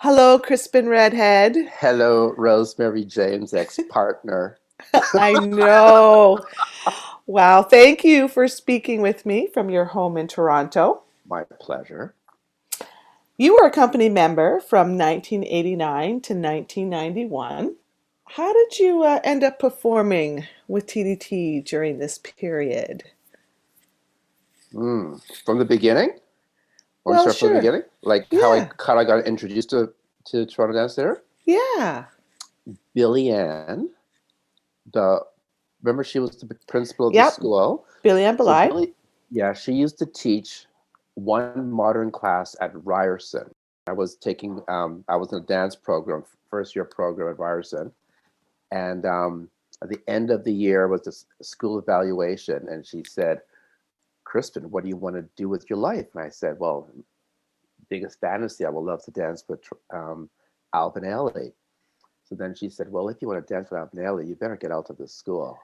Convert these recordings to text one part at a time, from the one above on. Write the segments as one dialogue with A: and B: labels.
A: Hello, Crispin Redhead.
B: Hello, Rosemary James, ex-partner.
A: I know. Wow. Thank you for speaking with me from your home in Toronto.
B: My pleasure.
A: You were a company member from 1989 to 1991. How did you end up performing with TDT during this period?
B: From the beginning? Want to
A: Well,
B: start from the
A: sure.
B: beginning? Like
A: Yeah.
B: how I got introduced to Toronto Dance Theatre?
A: Yeah.
B: Billy Ann, the remember she was the principal of the
A: Yep.
B: school.
A: Billy and
B: So
A: Belai.
B: Billy, yeah, she used to teach one modern class at Ryerson. I was in a dance program, first year program at Ryerson, and at the end of the year was this school evaluation, and she said, Crispin, what do you want to do with your life? And I said, well, biggest fantasy, I would love to dance with Alvin Ailey. So then she said, well, if you want to dance with Alvin Ailey, you better get out of this school.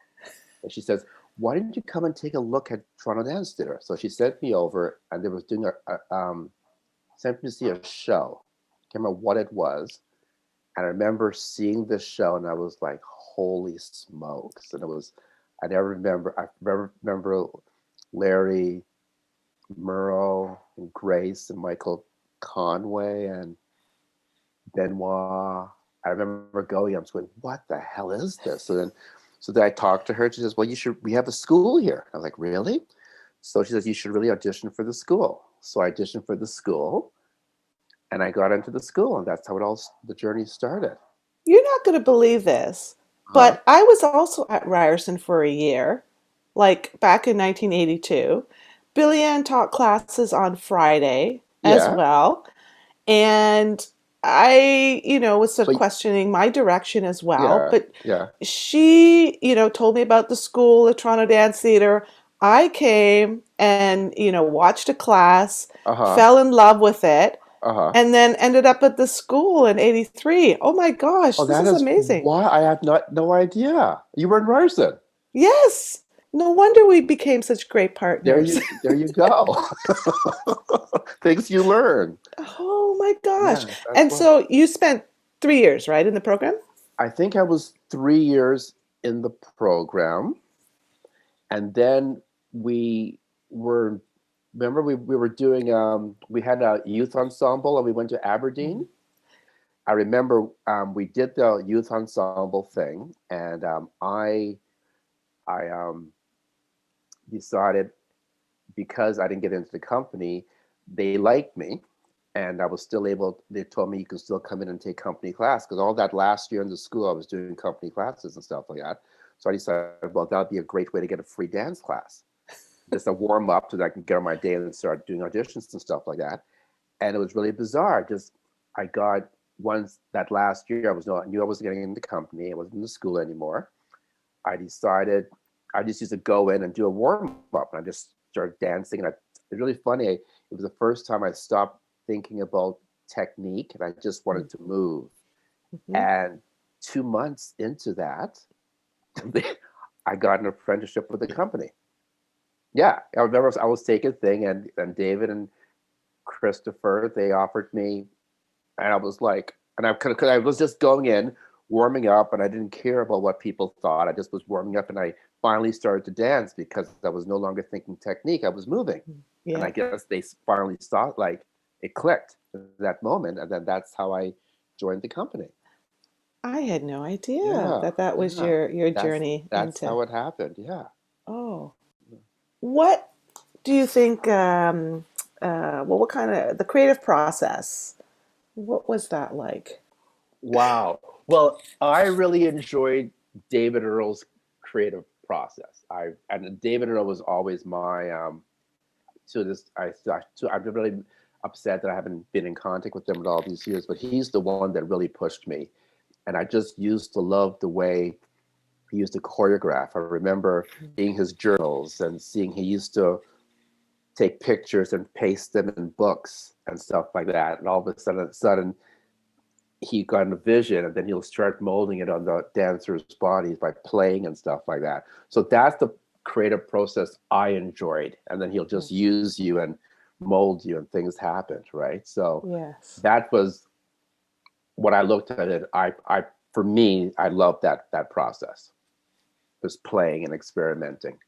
B: And she says, why didn't you come and take a look at Toronto Dance Theatre? So she sent me over, and they was doing sent me to see a show. I can't remember what it was. And I remember seeing this show, and I was like, holy smokes. And I remember Larry, Merle and Grace and Michael Conway and Benoit. I remember going, I was going, what the hell is this? So then I talked to her. She says, well, we have a school here. I was like, really? So she says, you should really audition for the school. So I auditioned for the school and I got into the school, and that's how the journey started.
A: You're not going to believe this,
B: Huh?
A: but I was also at Ryerson for a year, like back in 1982. Billy Ann taught classes on Friday as
B: Yeah.
A: well. And I, was sort of
B: So,
A: questioning my direction as well.
B: yeah,
A: But
B: yeah.
A: she, told me about the school, the Toronto Dance Theatre. I came and, watched a class,
B: Uh-huh.
A: fell in love with it,
B: Uh-huh.
A: and then ended up at the school in 83. Oh my gosh,
B: Oh,
A: this
B: that
A: is
B: is
A: amazing.
B: why I had no idea. You were in Ryerson.
A: Yes. No wonder we became such great partners.
B: There you go. Things you learn.
A: Oh my gosh.
B: Yeah, that's
A: And
B: what
A: so you spent 3 years, right, in the program?
B: I think I was 3 years in the program, and then we were remember we were doing we had a youth ensemble and we went to Aberdeen. I remember we did the youth ensemble thing, and I decided because I didn't get into the company, they liked me, and I was still able. They told me you can still come in and take company class because all that last year in the school I was doing company classes and stuff like that. So I decided, well, that'd be a great way to get a free dance class, just a warm up so that I can get on my day and start doing auditions and stuff like that. And it was really bizarre. Just I got once that last year I knew I wasn't getting into the company. I wasn't in the school anymore. I decided I just used to go in and do a warm up, and I just started dancing. And it's really funny. It was the first time I stopped thinking about technique, and I just wanted to move.
A: Mhm.
B: And 2 months into that, I got an apprenticeship with the company. Yeah, I remember I was taking a thing, and David and Christopher, they offered me, and I was like, and cause I was just going in, warming up, and I didn't care about what people thought. I just was warming up, and I finally started to dance because I was no longer thinking technique. I was moving, and I
A: Yeah.
B: guess they finally saw like it clicked at that moment, and then that's how I joined the company.
A: I had no idea
B: Yeah,
A: that that was
B: yeah,
A: your
B: that's
A: journey
B: that's
A: into.
B: how it happened. Yeah.
A: Oh, what do you think? Well, what kind of the creative process? What was that like?
B: Wow. Well, I really enjoyed David Earl's creative process. And David Earl was always my to this I'm really upset that I haven't been in contact with him in all these years, but he's the one that really pushed me. And I just used to love the way he used to choreograph. I remember seeing his journals and seeing he used to take pictures and paste them in books and stuff like that. And all of a sudden he got a vision, and then he'll start molding it on the dancers' bodies by playing and stuff like that. So that's the creative process I enjoyed. And then he'll just use you and mold you, and things happened, right? So
A: Yes.
B: that was when I looked at it, I for me, I loved that process, just playing and experimenting.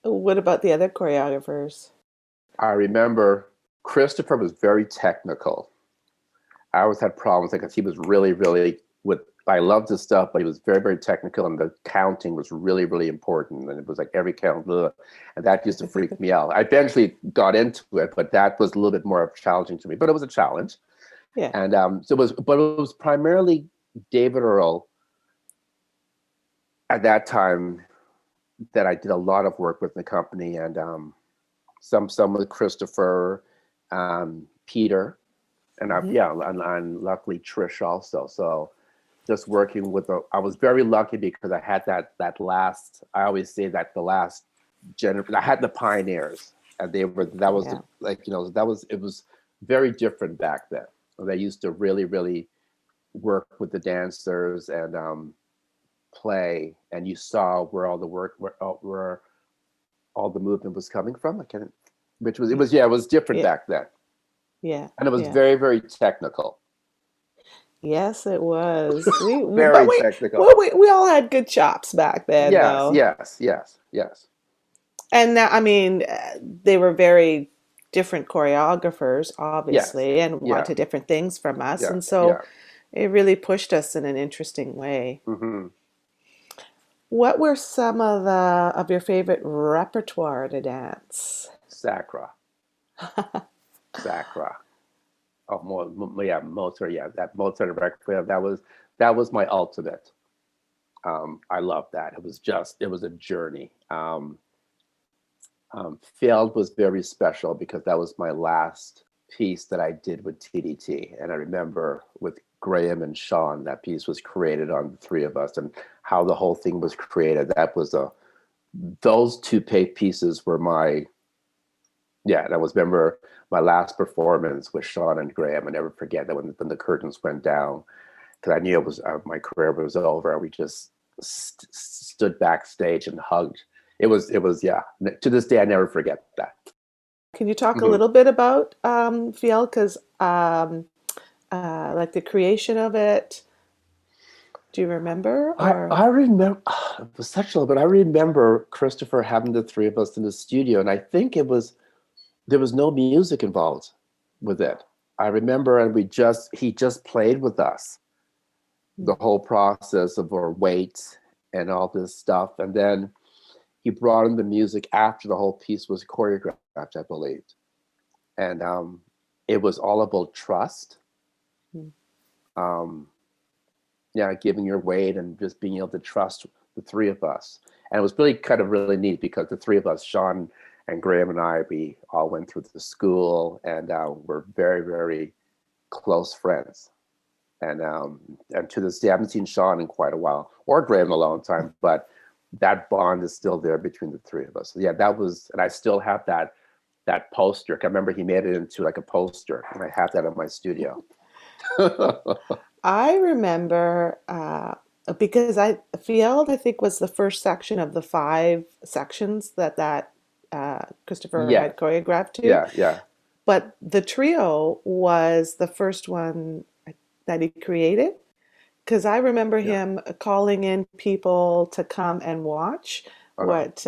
A: What about the other choreographers?
B: I remember Christopher was very technical. I always had problems because he was really, really with. I loved his stuff, but he was very, very technical, and the counting was really, really important. And it was like every count, blah, and that used to freak me out. I eventually got into it, but that was a little bit more challenging to me. But it was a challenge,
A: Yeah.
B: and so it was. But it was primarily David Earl at that time that I did a lot of work with the company, and some with Christopher, Peter, and
A: Hmm.
B: yeah, and luckily Trish also. So just working with I was very lucky because I had that last. I always say that the last generation. I had the pioneers, and that was
A: Yeah.
B: like that was it was very different back then. They used to really really work with the dancers and play, and you saw where all the work where all the movement was coming from. I can, which was it was yeah it was different
A: Yeah.
B: back then,
A: Yeah.
B: and it was
A: Yeah.
B: very very technical,
A: Yes, it was. But
B: very
A: we,
B: technical.
A: well, we all had good chops back then,
B: Yes,
A: though.
B: yes, yes, yes.
A: And that, I mean, they were very different choreographers,
B: Yes.
A: obviously, and
B: Yeah.
A: wanted different things from us.
B: Yeah.
A: And so
B: Yeah.
A: it really pushed us in an interesting way.
B: Hmm.
A: What were some of your favorite repertoire to dance?
B: Sacra. Sacra. Oh, yeah, Mozart. Yeah, that Mozart requiem. That was my ultimate. I love that. It was a journey. Failed was very special because that was my last piece that I did with TDT, and I remember with Graham and Sean that piece was created on the three of us, and how the whole thing was created. That was a those two pieces were my yeah. That was remember my last performance with Sean and Graham. I never forget that when the curtains went down because I knew it was my career was over. We just stood backstage and hugged. It was yeah. To this day, I never forget that.
A: Can you talk a
B: Mhm.
A: little bit about Fiel? Because like the creation of it, do you remember?
B: I
A: Or
B: remember it was such a but I remember Christopher having the three of us in the studio, and I think it was there was no music involved with it. I remember, and he just played with us the whole process of our weight and all this stuff, and then he brought in the music after the whole piece was choreographed, I believe, and it was all about trust. Um, yeah, giving your weight and just being able to trust the three of us. And it was really kind of really neat because the three of us, Sean and Graham and I, we all went through the school and we're very, very close friends. And to this day, I haven't seen Sean in quite a while or Graham in a long time, but that bond is still there between the three of us. So yeah, that was, and I still have that poster. I remember he made it into like a poster, and I have that in my studio.
A: I remember because Field, I think, was the first section of the five sections that Christopher
B: Yeah,
A: had choreographed to.
B: yeah, yeah,
A: But the trio was the first one that he created. Because I remember
B: yeah.
A: him calling in people to come and watch
B: Uh-huh.
A: what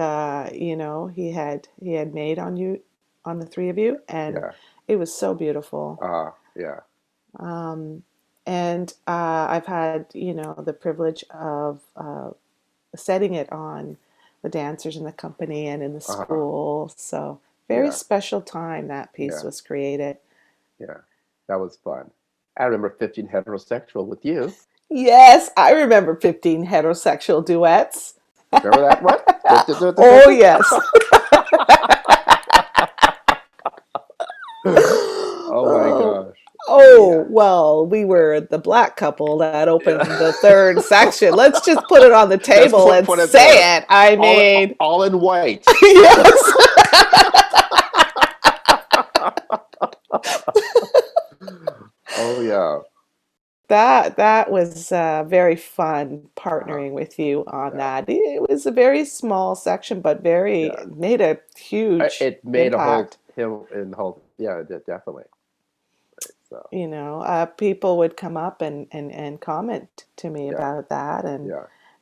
A: he had made on the three of you, and
B: Yeah.
A: it was so beautiful.
B: Yeah.
A: Um, and I've had, the privilege of setting it on the dancers in the company and in the
B: Uh-huh.
A: school. So very
B: Yeah.
A: special time that piece
B: Yeah.
A: was created.
B: Yeah. That was fun. I remember 15 heterosexual with you.
A: Yes, I remember 15 heterosexual duets.
B: Remember that one?
A: Oh, yes.
B: Oh my
A: Oh,
B: gosh.
A: oh,
B: Yeah.
A: well, we were the black couple that opened the third section. Let's just put it on the
B: Let's
A: table and
B: put it there.
A: say it. I mean,
B: All in white.
A: yes.
B: Oh yeah.
A: That was very fun
B: Uh-huh.
A: partnering with you on
B: Yeah.
A: that. It was a very small section, but very
B: Yeah.
A: made a huge
B: It made a whole
A: impact.
B: hill in the whole yeah, definitely. So
A: people would come up and comment to me
B: yeah,
A: about that, and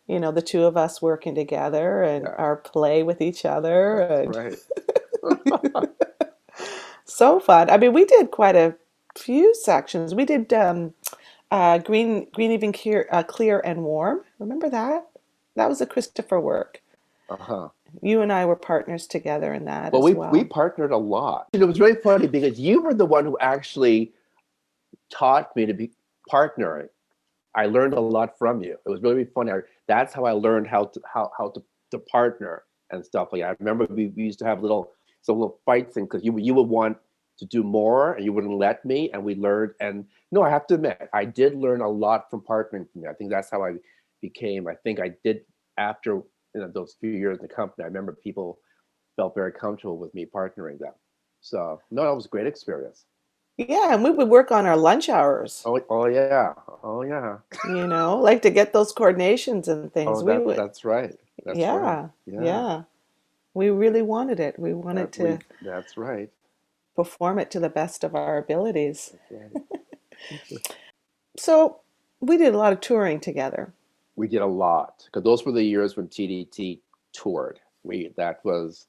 B: yeah,
A: the two of us working together and
B: yeah.
A: our play with each other,
B: That's
A: and
B: right.
A: so fun. I mean, we did quite a few sections. We did green even clear and warm. Remember that? That was a Christopher work.
B: Uh-huh.
A: You and I were partners together in that
B: Well,
A: as
B: we
A: well.
B: partnered a lot. It was really funny because you were the one who actually taught me to be partnering. I learned a lot from you. It was really funny. That's how I learned how to partner and stuff like that. I remember we used to have little fights things because you would want to do more and you wouldn't let me, and we learned. And no, I have to admit, I did learn a lot from partnering from you. I think that's how I became. I think I did after those few years in the company. I remember people felt very comfortable with me partnering them. So no, that was a great experience.
A: Yeah, and we would work on our lunch hours,
B: Oh yeah, oh yeah.
A: like to get those coordinations and things.
B: Oh,
A: We would,
B: that's right. That's right.
A: yeah,
B: Yeah,
A: yeah. We really wanted it. We wanted to
B: that's right.
A: perform it to the best of our abilities.
B: That's right.
A: So we did a lot of touring together.
B: We did a lot because those were the years when TDT toured. We that was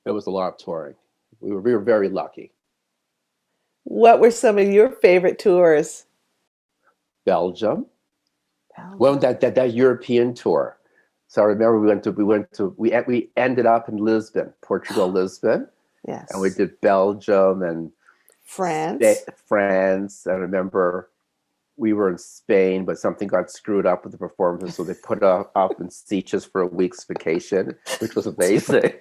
B: It was a lot of touring. We were very lucky.
A: What were some of your favorite tours?
B: Belgium. Well,
A: Belgium.
B: that European tour. So I remember we ended up in Lisbon, Portugal, Lisbon, and we
A: Yes.
B: did Belgium and
A: France.
B: France. I remember we were in Spain, but something got screwed up with the performances, so they put us up in Sitges for a week's vacation, which was amazing.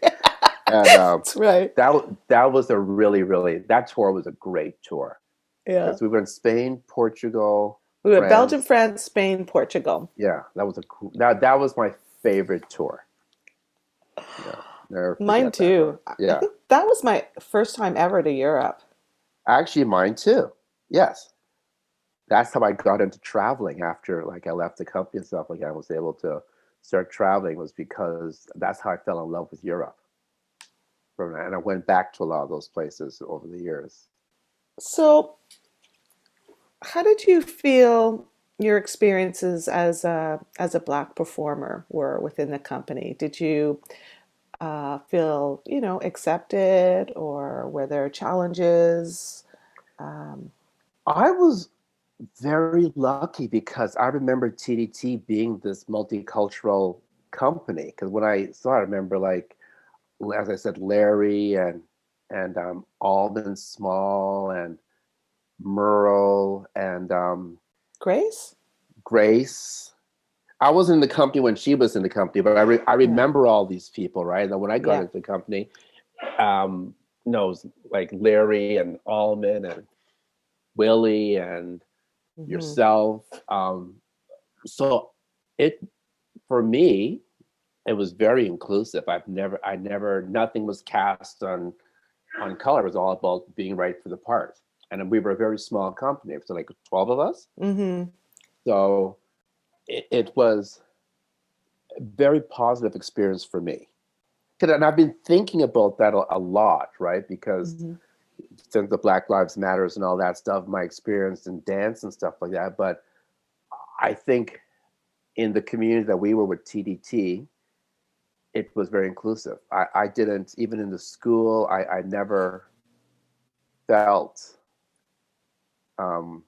B: And
A: That's right.
B: that was a really that tour was a great tour
A: Yeah.
B: because we were in Spain, Portugal,
A: We went Belgium,
B: France.
A: France, Spain, Portugal.
B: Yeah, that was my favorite tour. Yeah, never
A: Mine
B: forget that one.
A: too. I
B: Yeah,
A: think that was my first time ever to Europe.
B: actually, mine too. Yes, that's how I got into traveling after like I left the company and stuff like that. I was able to start traveling was because that's how I fell in love with Europe. And I went back to a lot of those places over the years.
A: So, how did you feel your experiences as a black performer were within the company? Did you feel, accepted, or were there challenges? Um,
B: I was very lucky because I remember TDT being this multicultural company. Because when I saw it, I remember like, as I said, Larry and Alden Small and Merle and
A: Grace?
B: Grace. I wasn't in the company when she was in the company, but I
A: Yeah,
B: remember all these people, right? And when I got
A: yeah.
B: into the company, it was like Larry and Allman and Willie and
A: Hmm.
B: yourself. So it for me, it was very inclusive. Nothing was cast on color. It was all about being right for the part. And we were a very small company, so like 12 of us.
A: Hmm.
B: So it was a very positive experience for me. And I've been thinking about that a lot, right? Because
A: Hmm.
B: since the Black Lives Matters and all that stuff, my experience in dance and stuff like that. But I think in the community that we were with TDT, it was very inclusive. I didn't, even in the school, I never felt um,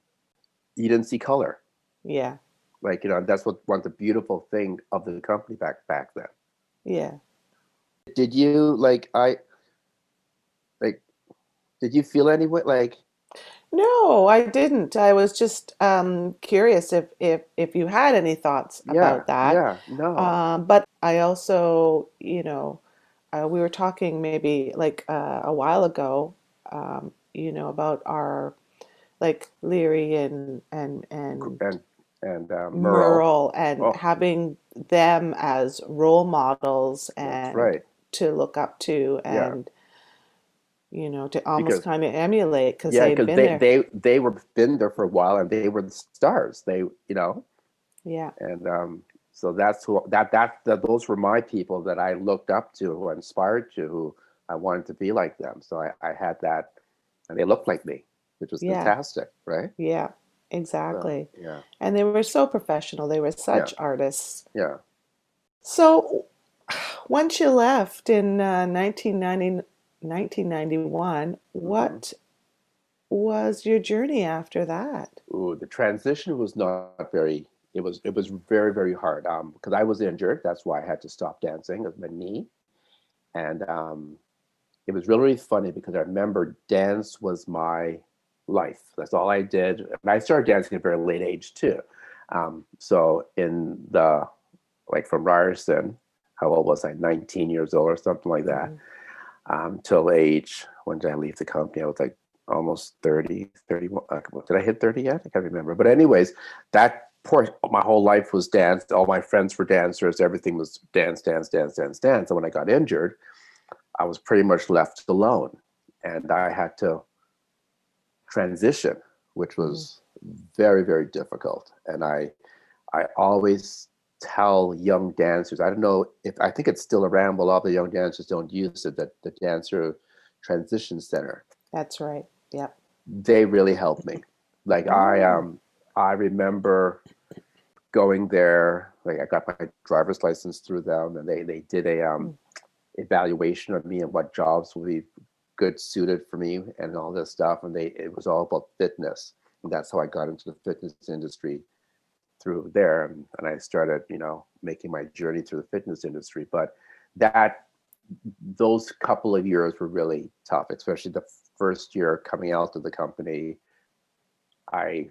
B: you didn't see color.
A: Yeah,
B: Like, that's what one of the beautiful thing of the company back then.
A: yeah.
B: Did you like did you feel any way like
A: No, I didn't. I was just curious if you had any thoughts
B: yeah,
A: about that.
B: yeah, no.
A: But I also, we were talking maybe like a while ago, about our like Leary and
B: And Merle.
A: Merle, and
B: Oh,
A: having them as role models
B: that's
A: and
B: right.
A: to look up to,
B: Yeah.
A: and to almost
B: Because
A: kind of emulate because
B: yeah,
A: they'd
B: because
A: been there.
B: they were been there for a while and they were the stars.
A: Yeah.
B: And so that's who that those were my people that I looked up to, who I inspired to, who I wanted to be like them. So I had that, and they looked like me. which was
A: Yeah.
B: fantastic, right?
A: Yeah.
B: So
A: Exactly.
B: yeah,
A: And they were so professional. They were
B: yeah,
A: such artists.
B: yeah.
A: So once you left in 1991,
B: hmm
A: what was your journey after that?
B: Ooh, the transition was not very. It was very very hard. Because I was injured. That's why I had to stop dancing of my knee, and it was really, really funny because I remember dance was my life. That's all I did, and I started dancing at a very late age too. So in the like from Ryerson, how old was I? 19 years old or something like that.
A: Mhm.
B: Till age, when did I leave the company? I was like almost 30, 31. Did I hit 30 yet? I can't remember. But anyways, that poor, my whole life was dance. All my friends were dancers. Everything was dance, dance, dance, dance, dance. And when I got injured, I was pretty much left alone. And I had to transition, which
A: Mhm.
B: was very, very difficult. And I always tell young dancers, I don't know if I think it's still around, but a lot of the young dancers don't use it, that the dancer transition center,
A: That's right. Yep.
B: they really helped me. Like
A: Oh.
B: I remember going there, like I got my driver's license through them, and they did a
A: Mm.
B: evaluation of me and what jobs would be good suited for me and all this stuff. And it was all about fitness. And that's how I got into the fitness industry through there. And I started, making my journey through the fitness industry. But that those couple of years were really tough, especially the first year coming out of the company. I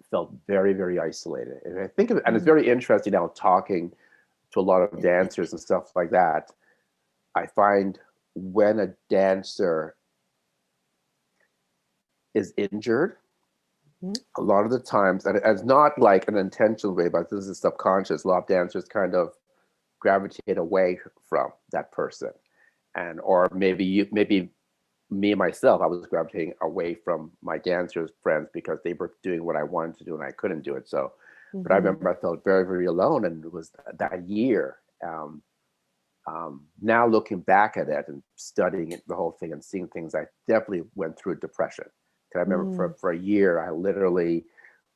B: felt very, very isolated. And I think of it, and it's
A: Mhm.
B: very interesting now talking to a lot of dancers and stuff like that. I find when a dancer is injured,
A: Mhm.
B: a lot of the times, and it's not like an intentional way, but this is subconscious, a lot of dancers kind of gravitate away from that person. And or maybe me myself, I was gravitating away from my dancers friends because they were doing what I wanted to do and I couldn't do it. So, but I
A: Mhm.
B: remember I felt very, very alone, and it was that year. Now looking back at it and studying it, the whole thing and seeing things, I definitely went through depression. Because I remember
A: Mm.
B: for a year, I literally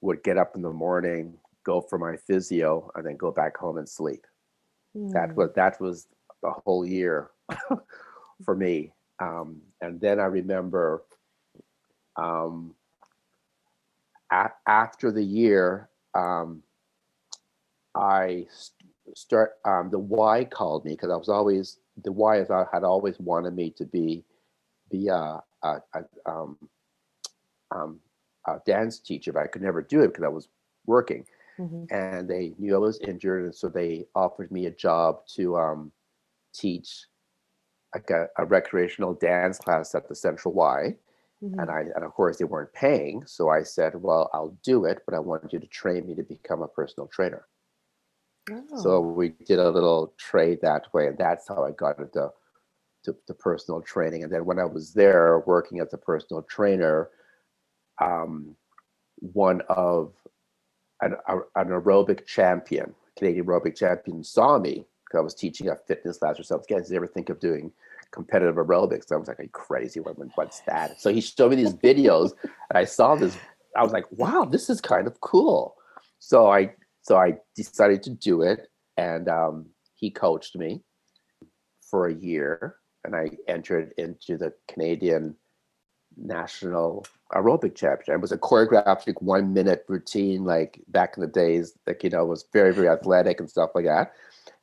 B: would get up in the morning, go for my physio, and then go back home and sleep.
A: Mm.
B: That was the whole year for me. And then I remember um, after the year, I start the Y called me because I was always the Y had always wanted me to be um, a dance teacher, but I could never do it because I was working,
A: Mhm.
B: and they knew I was injured, and so they offered me a job to teach like a recreational dance class at the Central Y.
A: Mhm.
B: And of course they weren't paying, so I said, well, I'll do it, but I want you to train me to become a personal trainer. So
A: Oh.
B: we did a little trade that way, and that's how I got into to personal training. And then when I was there working as a personal trainer, um, one of an aerobic champion, Canadian aerobic champion, saw me because I was teaching a fitness class or something. Guys, did you ever think of doing competitive aerobics? I was like, are you crazy? What's that? So he showed me these videos, and I saw this. I was like, wow, this is kind of cool. So I decided to do it, and he coached me for a year, and I entered into the Canadian national aerobic championship. It was a choreographed like 1 minute routine, like back in the days, like was very, very athletic and stuff like that.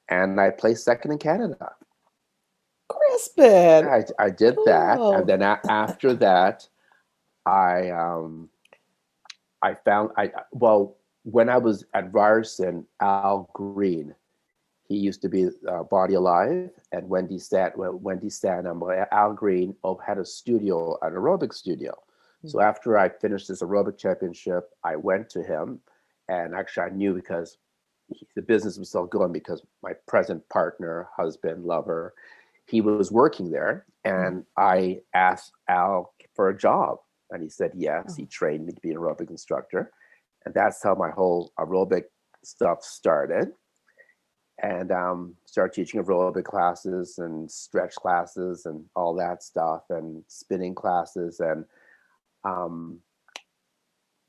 B: And I placed second in Canada.
A: Crispin.
B: I did that, and
A: Cool.
B: then after that, I I found I well when I was at Ryerson, Al Green, he used to be Body Alive, and Wendy Stanham, Al Green had a studio, an aerobic studio. So
A: Mhm.
B: after I finished this aerobic championship, I went to him, and actually I knew because the business was still going because my present partner, husband, lover, he was working there,
A: Mhm.
B: and I asked Al for a job, and he said yes. He
A: Oh.
B: trained me to be an aerobic instructor, and that's how my whole aerobic stuff started, and started teaching aerobic classes and stretch classes and all that stuff and spinning classes. And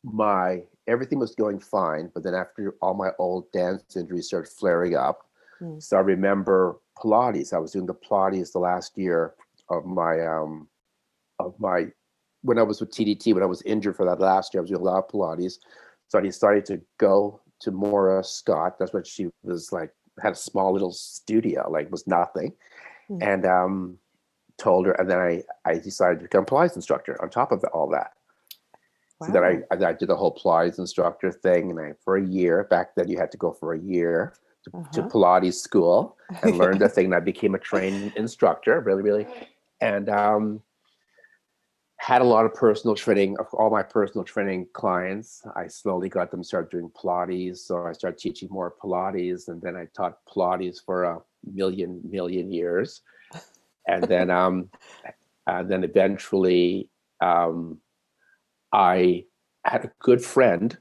B: my everything was going fine, but then after all my old dance injuries started flaring up,
A: Mm.
B: so I remember Pilates. I was doing the Pilates the last year of my when I was with TDT, when I was injured for that last year, I was doing a lot of Pilates. So I decided to go to Maura Scott. That's what she was like, had a small little studio, like was nothing.
A: Mm.
B: And told her, and then I decided to become a Pilates instructor on top of all that. So then
A: Wow.
B: I did the whole Pilates instructor thing, and for a year, back then you had to go for a year to
A: Uh-huh.
B: Pilates school and learn the
A: Yeah.
B: thing. And I became a trained instructor, really, really, and had a lot of personal training of all my personal training clients. I slowly got them started doing Pilates. So I started teaching more Pilates, and then I taught Pilates for a million years. And then eventually um, I had a good friend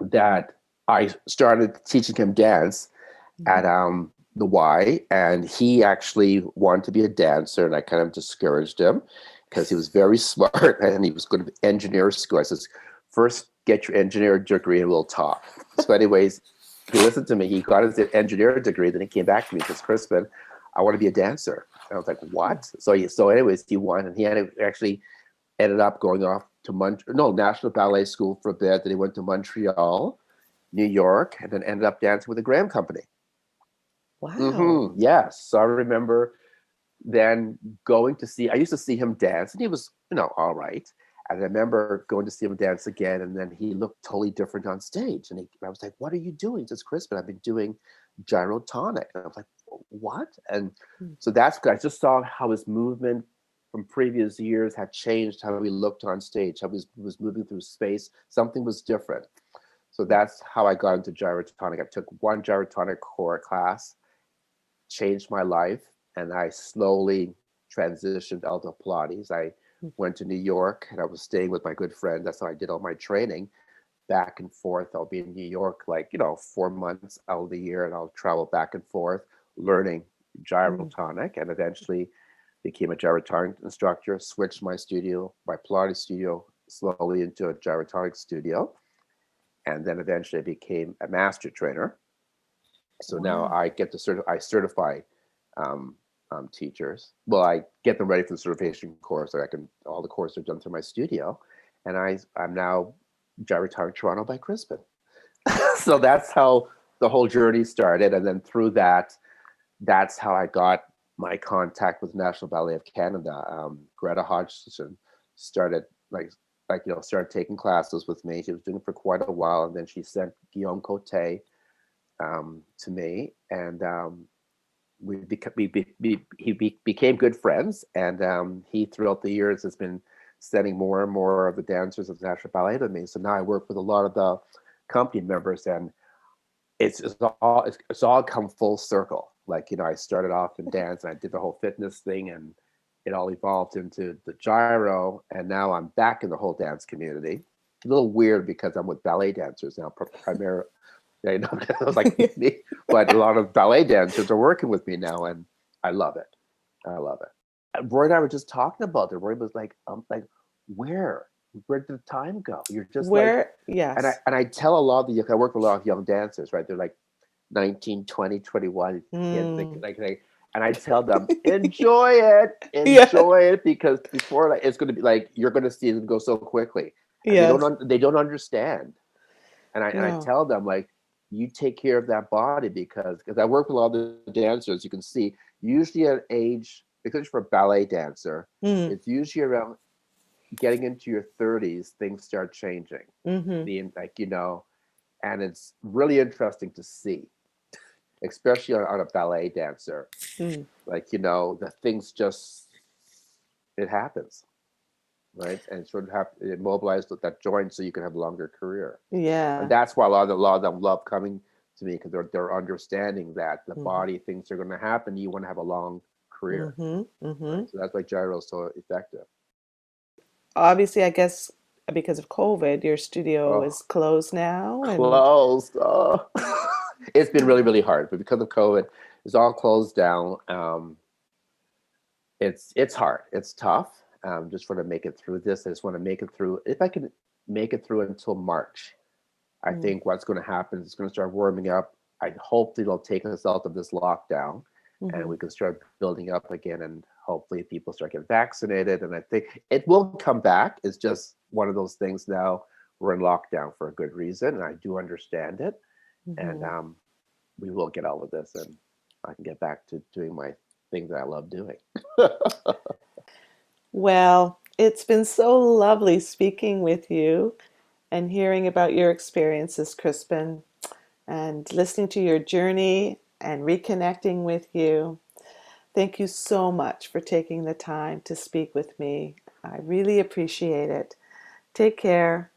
B: that I started teaching him dance
A: Mhm.
B: at the Y, and he actually wanted to be a dancer, and I kind of discouraged him because he was very smart and he was going to engineer school. I says, first get your engineering degree and we'll talk. So, anyways, he listened to me. He got his engineering degree. Then he came back to me and says, Crispin, I want to be a dancer. And I was like, what? So anyways, he won, and he had actually ended up going off to National Ballet School for a bit. Then he went to Montreal, New York, and then ended up dancing with the Graham Company.
A: Wow.
B: Yes. So I remember then going to see, I used to see him dance, and he was, all right. And I remember going to see him dance again, and then he looked totally different on stage. And I was like, what are you doing? He says, Crispin, I've been doing gyrotonic. And I was like, what? And
A: Mm.
B: so that's good. I just saw how his movement from previous years had changed, how he looked on stage, how he was moving through space. Something was different. So
A: Mm.
B: that's how I got into gyrotonic. I took one gyrotonic core class, changed my life, and I slowly transitioned out of Pilates. I
A: Mm.
B: went to New York, and I was staying with my good friend. That's how I did all my training back and forth. I'll be in New York 4 months out of the year, and I'll travel back and forth learning
A: Mm.
B: gyrotonic, and eventually became a gyrotonic instructor, switched my Pilates studio slowly into a gyrotonic studio, and then eventually I became a master trainer. So now
A: Wow.
B: I get to I certify um, teachers. Well, I get them ready for the certification course. So I can all the courses are done through my studio, and I'm now Gyrotonic Toronto by Crispin. So that's how the whole journey started, and then through that, that's how I got my contact with National Ballet of Canada. Greta Hodgson started started taking classes with me. She was doing it for quite a while, and then she sent Guillaume Cote to me, and he became good friends, and he throughout the years has been sending more and more of the dancers of the National Ballet to me. So now I work with a lot of the company members, and it's all come full circle. I started off in dance, and I did the whole fitness thing, and it all evolved into the gyro, and now I'm back in the whole dance community. A little weird because I'm with ballet dancers now, primarily. Yeah, I was like, but a lot of ballet dancers are working with me now, and I love it. I love it. Roy and I were just talking about it. Roy was like, where? Where did the time go? You're just like,
A: Where? Yes.
B: and I tell a lot of I work with a lot of young dancers, right? They're like 19, 20, 21 kids,
A: Mm.
B: and I tell them,
A: Yeah.
B: enjoy it, because before, it's going to be like, you're going to see it go so quickly, and
A: Yes.
B: they don't understand. And I
A: No.
B: tell them, like, you take care of that body, because I work with a lot of the dancers. You can see usually at age, because for a ballet dancer,
A: Mm.
B: it's usually around getting into your 30s, things start changing.
A: Mm-hmm.
B: And it's really interesting to see, especially on a ballet dancer.
A: Mm.
B: The things just, it happens, right? And sort of have it mobilized that joint so you can have a longer career. And
A: Yeah.
B: that's why a lot of them love coming to me, because they're understanding that the
A: Mm-hmm.
B: body things are going to happen. You want to have a long career,
A: Mm-hmm. Mm-hmm.
B: right? So that's why gyro is so effective.
A: Obviously, I guess because of COVID, your studio
B: Oh,
A: is closed now, and
B: closed. Oh. It's been really, really hard, but because of COVID, it's all closed down. It's hard. It's tough. Just want to make it through this. I just want to make it through. If I can make it through until March. I
A: Mm,
B: think what's going to happen is it's going to start warming up. I hope it'll take us out of this lockdown and
A: mhm,
B: we can start building up again, and hopefully people start getting vaccinated. And I think it will come back. It's just one of those things now. We're in lockdown for a good reason, and I do understand it. And
A: mhm.
B: we will get out of this, and I can get back to doing my thing that I love doing.
A: Well, it's been so lovely speaking with you and hearing about your experiences, Crispin, and listening to your journey and reconnecting with you. Thank you so much for taking the time to speak with me. I really appreciate it. Take care.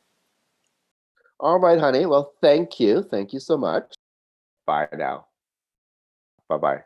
B: All right, honey. Well, thank you. Thank you so much. Bye now. Bye bye.